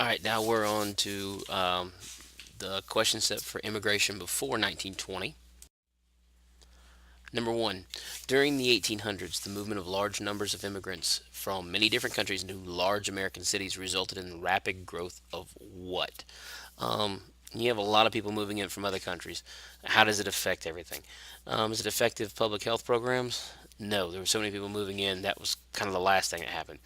All right, now we're on to the question set for immigration before 1920. Number one, during the 1800s, the movement of large numbers of immigrants from many different countries into large American cities resulted in rapid growth of what? You have a lot of people moving in from other countries. How does it affect everything? Is it effective public health programs? No, there were so many people moving in. That was kind of the last thing that happened.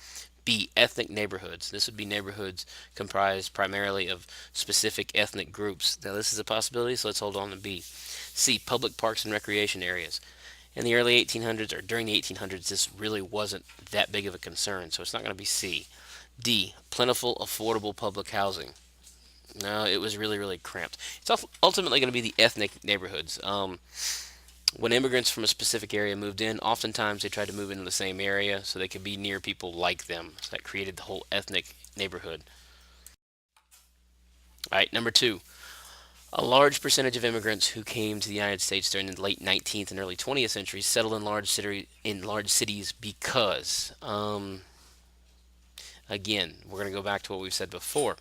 B, ethnic neighborhoods. This would be neighborhoods comprised primarily of specific ethnic groups. Now, this is a possibility, so let's hold on to B. C, public parks and recreation areas. In the early 1800s or during the 1800s, this really wasn't that big of a concern, so it's not going to be C. D, plentiful, affordable public housing. No, it was really, really cramped. It's ultimately going to be the ethnic neighborhoods. When immigrants from a specific area moved in, oftentimes they tried to move into the same area so they could be near people like them. So that created the whole ethnic neighborhood. All right, number two. A large percentage of immigrants who came to the United States during the late 19th and early 20th centuries settled in large cities because, again, we're going to go back to what we've said before.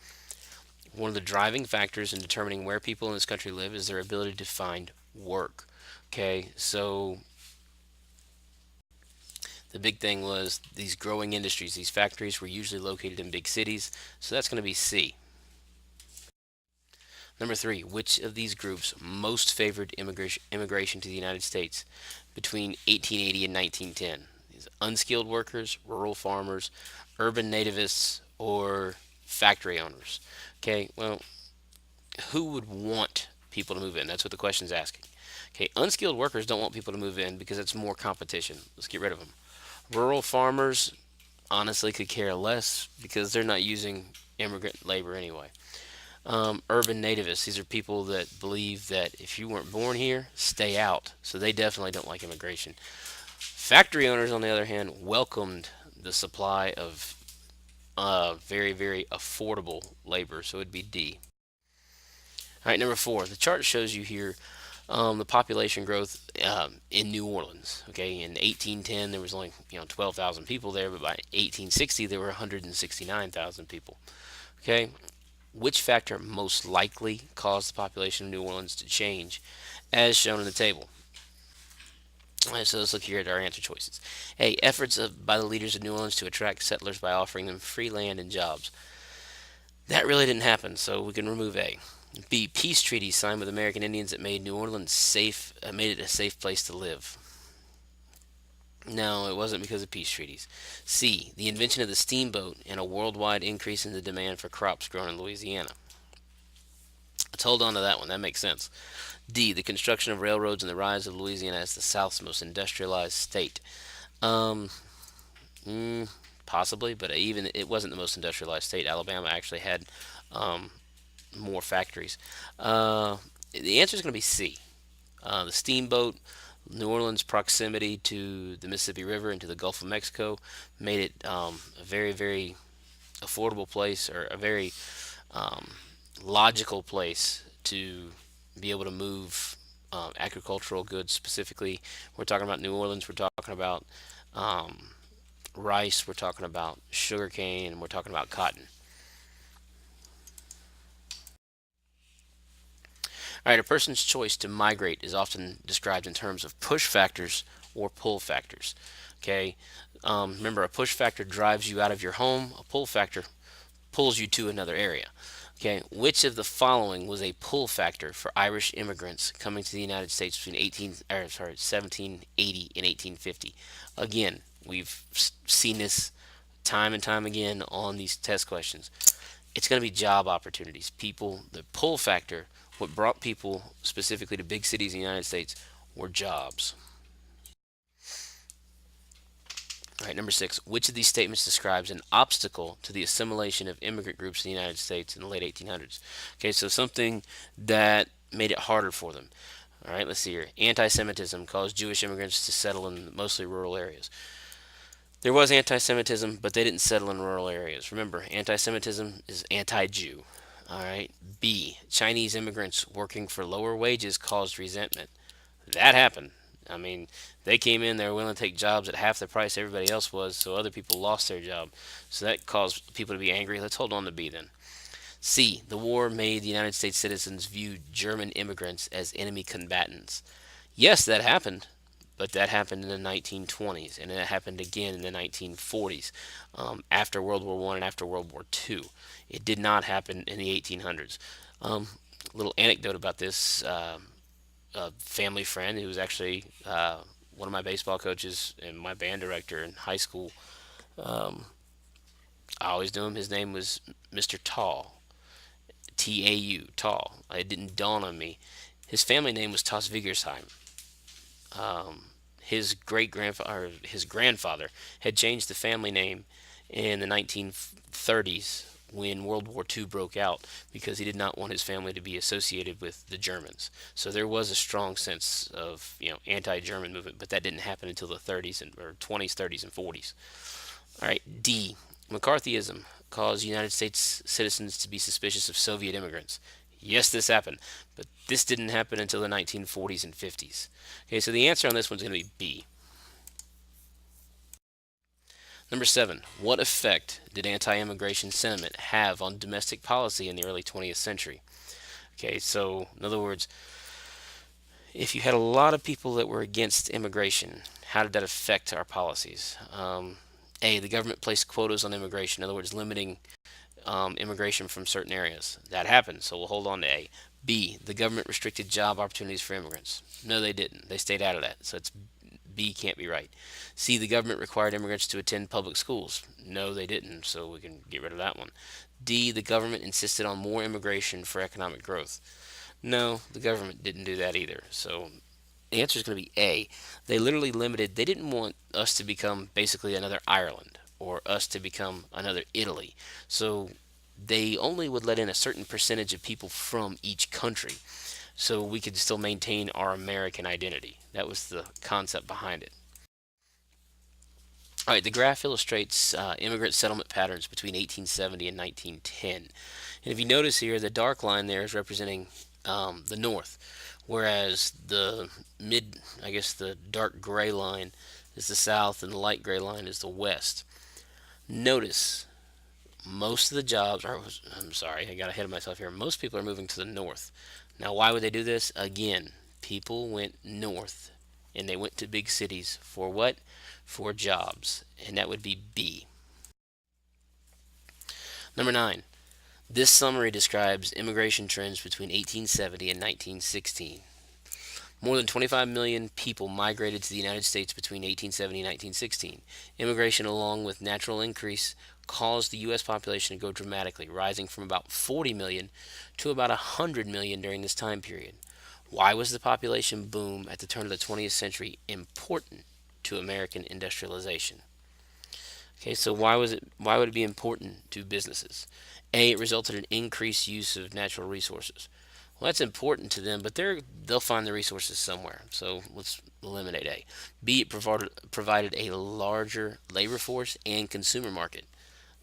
One of the driving factors in determining where people in this country live is their ability to find work. Okay, so the big thing was these growing industries. These factories were usually located in big cities, so that's going to be C. Number three, which of these groups most favored immigration to the United States between 1880 and 1910? These unskilled workers, rural farmers, urban nativists, or factory owners. Okay, well, who would want people to move in? That's what the question's asking. Okay, unskilled workers don't want people to move in because it's more competition. Let's get rid of them. Rural farmers honestly could care less because they're not using immigrant labor anyway. Urban nativists, these are people that believe that if you weren't born here, stay out. So they definitely don't like immigration. Factory owners, on the other hand, welcomed the supply of very, very affordable labor. So it'd be D. All right, number four. The chart shows you here the population growth in New Orleans. Okay, in 1810 there was only 12,000 people there, but by 1860 there were 169,000 people. Okay, which factor most likely caused the population of New Orleans to change, as shown in the table? All right, so let's look here at our answer choices. A. Efforts by the leaders of New Orleans to attract settlers by offering them free land and jobs. That really didn't happen, so we can remove A. B. Peace treaties signed with American Indians that made New Orleans safe, made it a safe place to live. No, it wasn't because of peace treaties. C. The invention of the steamboat and a worldwide increase in the demand for crops grown in Louisiana. Let's hold on to that one. That makes sense. D. The construction of railroads and the rise of Louisiana as the South's most industrialized state. Um, Possibly, but even it wasn't the most industrialized state. Alabama actually had um, more factories. The answer is going to be C. The steamboat, New Orleans' proximity to the Mississippi River and to the Gulf of Mexico made it a very, very affordable place, or a very um, logical place to be able to move agricultural goods. Specifically, we're talking about New Orleans, we're talking about um, rice, we're talking about sugarcane, and we're talking about cotton. All right, a person's choice to migrate is often described in terms of push factors or pull factors. Okay, remember, a push factor drives you out of your home, a pull factor pulls you to another area. Okay, which of the following was a pull factor for Irish immigrants coming to the United States between 1780 and 1850? Again, we've seen this time and time again on these test questions. It's going to be job opportunities. People, the pull factor, what brought people specifically to big cities in the United States were jobs. All right, number six. Which of these statements describes an obstacle to the assimilation of immigrant groups in the United States in the late 1800s? Okay, so something that made it harder for them. All right, let's see here. Anti Semitism caused Jewish immigrants to settle in mostly rural areas. There was anti Semitism, but they didn't settle in rural areas. Remember, anti Semitism is anti Jew. All right. B. Chinese immigrants working for lower wages caused resentment. That happened. I mean, they came in, they were willing to take jobs at half the price everybody else was, so other people lost their job. So that caused people to be angry. Let's hold on to B then. C. The war made the United States citizens view German immigrants as enemy combatants. Yes, that happened, but that happened in the 1920s, and it happened again in the 1940s, after World War I and after World War II. It did not happen in the 1800s. Um, Little anecdote about this: a family friend who was actually one of my baseball coaches and my band director in high school. Um, I always knew him. His name was Mr. Tall, Tau, Tall. It didn't dawn on me. His family name was Toss Vigersheim. His great grandfather, his grandfather, had changed the family name in the 1930s when World War II broke out because he did not want his family to be associated with the Germans. So there was a strong sense of anti-German movement, but that didn't happen until the 30s and or 20s, 30s, and 40s. All right, D. McCarthyism caused United States citizens to be suspicious of Soviet immigrants. Yes, this happened, but this didn't happen until the 1940s and 50s. Okay, so the answer on this one's going to be B. Number 7. What effect did anti immigration sentiment have on domestic policy in the early 20th century? Okay, so in other words, if you had a lot of people that were against immigration, how did that affect our policies? A. The government placed quotas on immigration, in other words, limiting immigration from certain areas. That happened, so we'll hold on to A. B. The government restricted job opportunities for immigrants. No, they didn't. They stayed out of that. So it's B can't be right. C. The government required immigrants to attend public schools. No, they didn't. So we can get rid of that one. D. The government insisted on more immigration for economic growth. No, the government didn't do that either. So the answer is going to be A. They literally limited, they didn't want us to become basically another Ireland or us to become another Italy. So they only would let in a certain percentage of people from each country so we could still maintain our American identity. That was the concept behind it. All right, the graph illustrates immigrant settlement patterns between 1870 and 1910. And if you notice here, the dark line there is representing the North, whereas the I guess the dark gray line is the South, and the light gray line is the West. Notice most of the jobs are, I'm sorry, I got ahead of myself here. Most people are moving to the North. Now, why would they do this? Again, people went north and they went to big cities for what? For jobs. And that would be B. Number 9. This summary describes immigration trends between 1870 and 1916. More than 25 million people migrated to the United States between 1870 and 1916. Immigration, along with natural increase, caused the U.S. population to grow dramatically, rising from about 40 million to about 100 million during this time period. Why was the population boom at the turn of the 20th century important to American industrialization? Okay, so why would it be important to businesses? A, it resulted in increased use of natural resources. Well, that's important to them, but they'll find the resources somewhere. So let's eliminate A. B, it provided a larger labor force and consumer market.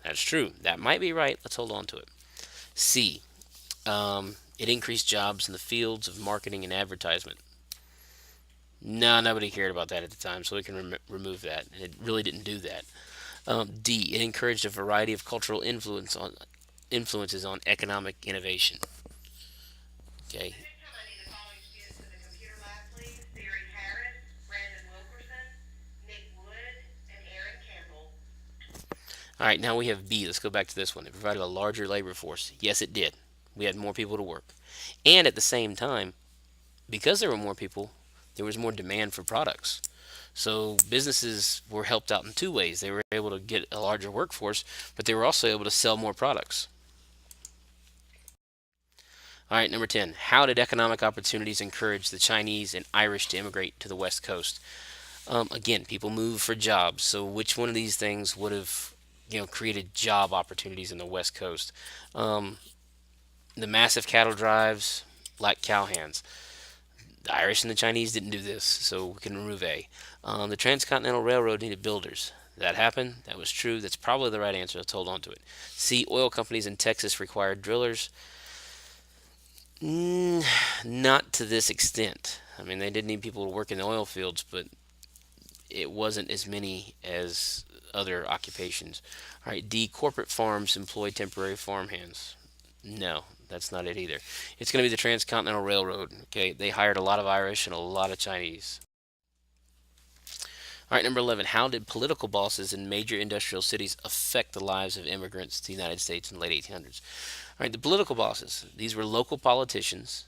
That's true. That might be right. Let's hold on to it. C, it increased jobs in the fields of marketing and advertisement. No, nobody cared about that at the time, so we can remove that. It really didn't do that. D, it encouraged a variety of cultural influences on economic innovation. Okay. All right, now we have B. Let's go back to this one. It provided a larger labor force. Yes, it did. We had more people to work. And at the same time, because there were more people, there was more demand for products. So businesses were helped out in two ways. They were able to get a larger workforce, but they were also able to sell more products. All right, number 10. How did economic opportunities encourage the Chinese and Irish to immigrate to the West Coast? Again, people move for jobs. So which one of these things would have created job opportunities in the West Coast? Um, the massive cattle drives, like cowhands. The Irish and the Chinese didn't do this, so we can remove A. The Transcontinental Railroad needed builders. That happened. That was true. That's probably the right answer. Let's hold on to it. C. Oil companies in Texas required drillers. Mm, not to this extent. I mean, they did need people to work in the oil fields, but it wasn't as many as other occupations. All right, D. Corporate farms employ temporary farmhands. No, that's not it either. It's going to be the Transcontinental Railroad. Okay, they hired a lot of Irish and a lot of Chinese. All right, number 11. How did political bosses in major industrial cities affect the lives of immigrants to the United States in the late 1800s? All right, the political bosses, these were local politicians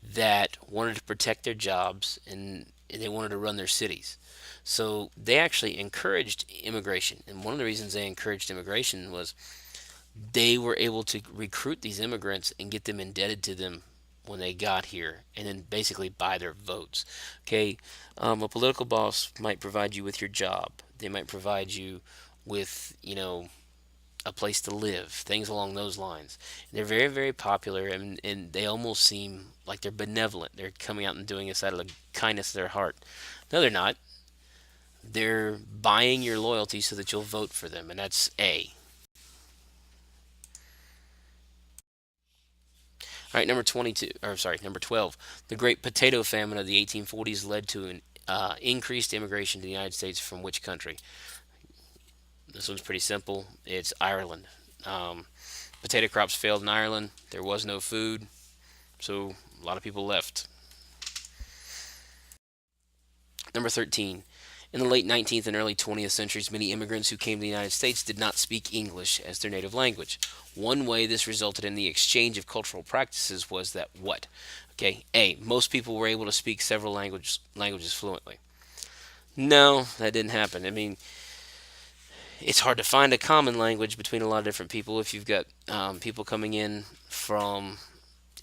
that wanted to protect their jobs and they wanted to run their cities. So they actually encouraged immigration. And one of the reasons they encouraged immigration was they were able to recruit these immigrants and get them indebted to them when they got here and then basically buy their votes. Okay, a political boss might provide you with your job, they might provide you with, a place to live, things along those lines. They're very, very popular, and they almost seem like they're benevolent. They're coming out and doing this out of the kindness of their heart. No, they're not. They're buying your loyalty so that you'll vote for them, and that's A. All right, number 22, or sorry, number 12. The Great Potato Famine of the 1840s led to an increased immigration to the United States from which country? This one's pretty simple. It's Ireland. Um, Potato crops failed in Ireland. There was no food, so a lot of people left. Number 13. In the late 19th and early 20th centuries, many immigrants who came to the United States did not speak English as their native language. One way this resulted in the exchange of cultural practices was that what? Okay, A. Most people were able to speak several languages fluently. No, that didn't happen. I mean, it's hard to find a common language between a lot of different people if you've got people coming in from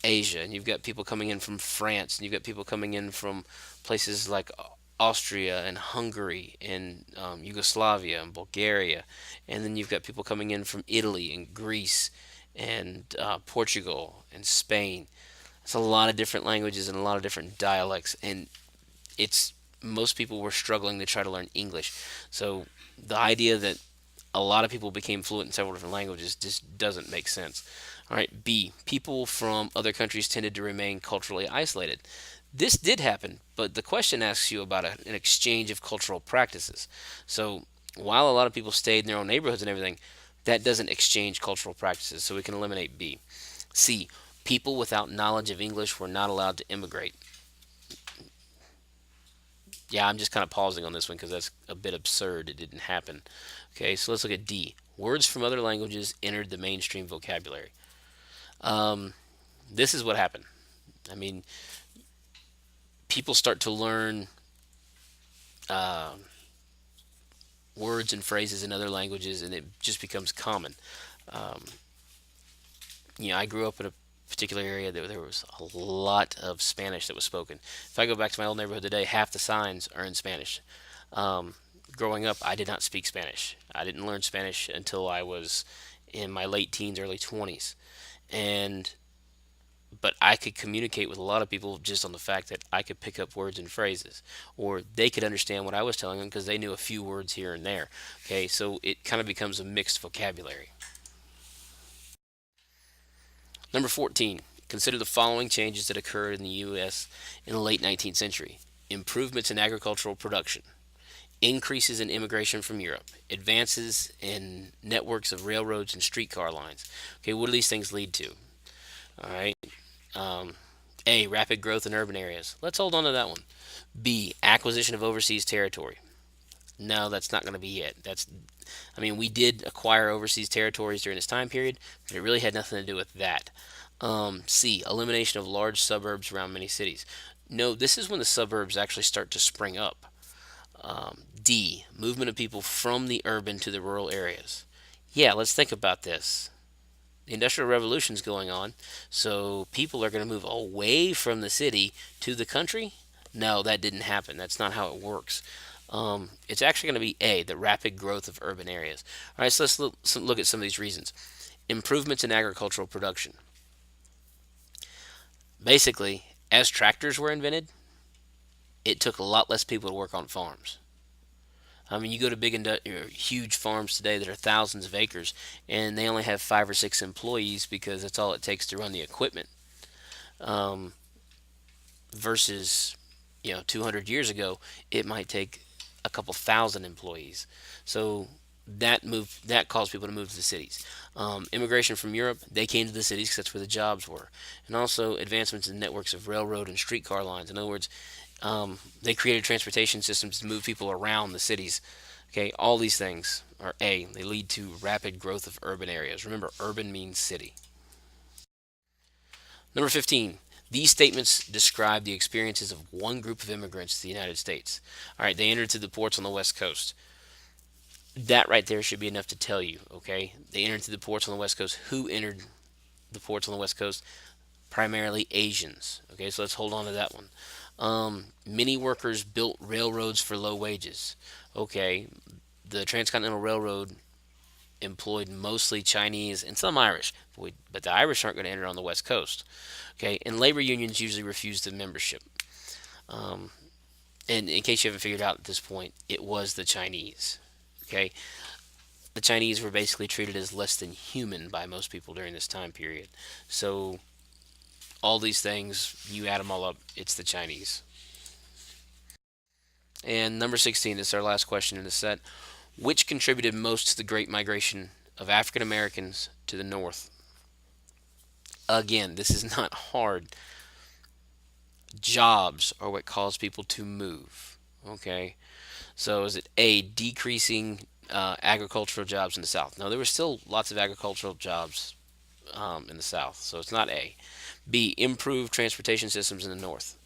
Asia, and you've got people coming in from France, and you've got people coming in from places like Austria and Hungary and Yugoslavia and Bulgaria, and then you've got people coming in from Italy and Greece and Portugal and Spain. It's a lot of different languages and a lot of different dialects, and it's most people were struggling to try to learn English. So the idea that a lot of people became fluent in several different languages just doesn't make sense. All right, B. People from other countries tended to remain culturally isolated. This did happen, but the question asks you about an exchange of cultural practices. So while a lot of people stayed in their own neighborhoods and everything, that doesn't exchange cultural practices, so we can eliminate B. C. People without knowledge of English were not allowed to immigrate. Yeah, I'm just kind of pausing on this one because that's a bit absurd. It didn't happen. Okay, so let's look at D. Words from other languages entered the mainstream vocabulary. Um, this is what happened. I mean, people start to learn uh, words and phrases in other languages, and it just becomes common. Um, I grew up in a particular area that there was a lot of Spanish that was spoken. If I go back to my old neighborhood today, half the signs are in Spanish. Um, Growing up, I did not speak Spanish. I didn't learn Spanish until I was in my late teens, early 20s. And but I could communicate with a lot of people just on the fact that I could pick up words and phrases, or they could understand what I was telling them because they knew a few words here and there. Okay, so it kind of becomes a mixed vocabulary. Number 14. Consider the following changes that occurred in the U.S. in the late 19th century: improvements in agricultural production, increases in immigration from Europe, advances in networks of railroads and streetcar lines. Okay, what do these things lead to? All right. Um, A. Rapid growth in urban areas. Let's hold on to that one. B. Acquisition of overseas territory. No, that's not going to be it. I mean, we did acquire overseas territories during this time period, but it really had nothing to do with that. C. Elimination of large suburbs around many cities. No, this is when the suburbs actually start to spring up. D. Movement of people from the urban to the rural areas. Yeah, let's think about this. The Industrial Revolution is going on, so people are going to move away from the city to the country. No, that didn't happen. That's not how it works. It's actually going to be A, the rapid growth of urban areas. All right, so let's look at some of these reasons. Improvements in agricultural production. Basically, as tractors were invented, it took a lot less people to work on farms. I mean, you go to huge farms today that are thousands of acres, and they only have 5 or 6 employees because that's all it takes to run the equipment. um, versus 200 years ago, it might take a couple thousand employees. So that caused people to move to the cities. Immigration from Europe, they came to the cities because that's where the jobs were, and also advancements in networks of railroad and streetcar lines. In other words, they created transportation systems to move people around the cities. Okay, all these things are A. They lead to rapid growth of urban areas. Remember, urban means city. Number 15. These statements describe the experiences of one group of immigrants to the United States. All right, they entered through the ports on the West Coast. That right there should be enough to tell you, okay? They entered through the ports on the West Coast. Who entered the ports on the West Coast? Primarily Asians. Okay, so let's hold on to that one. Many workers built railroads for low wages. Okay, the Transcontinental Railroad employed mostly Chinese and some Irish, but the Irish aren't going to enter on the West Coast. Okay, and labor unions usually refuse the membership. Um, and in case you haven't figured out at this point, it was the Chinese. Okay, the Chinese were basically treated as less than human by most people during this time period. So all these things, you add them all up, it's the Chinese. And number 16 is our last question in the set. Which contributed most to the Great Migration of African Americans to the North? Again, this is not hard. Jobs are what cause people to move. Okay, so is it A, decreasing agricultural jobs in the South? No, there were still lots of agricultural jobs in the South, so it's not A. B, improved transportation systems in the North.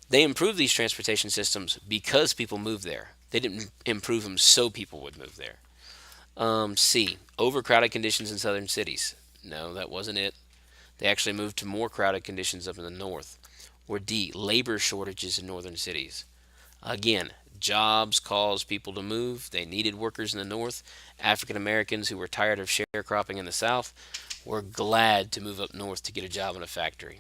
They improved these transportation systems because people moved there. They didn't improve them so people would move there. C, overcrowded conditions in southern cities. No, that wasn't it. They actually moved to more crowded conditions up in the north. Or D, labor shortages in northern cities. Again, jobs caused people to move. They needed workers in the north. African Americans who were tired of sharecropping in the south were glad to move up north to get a job in a factory.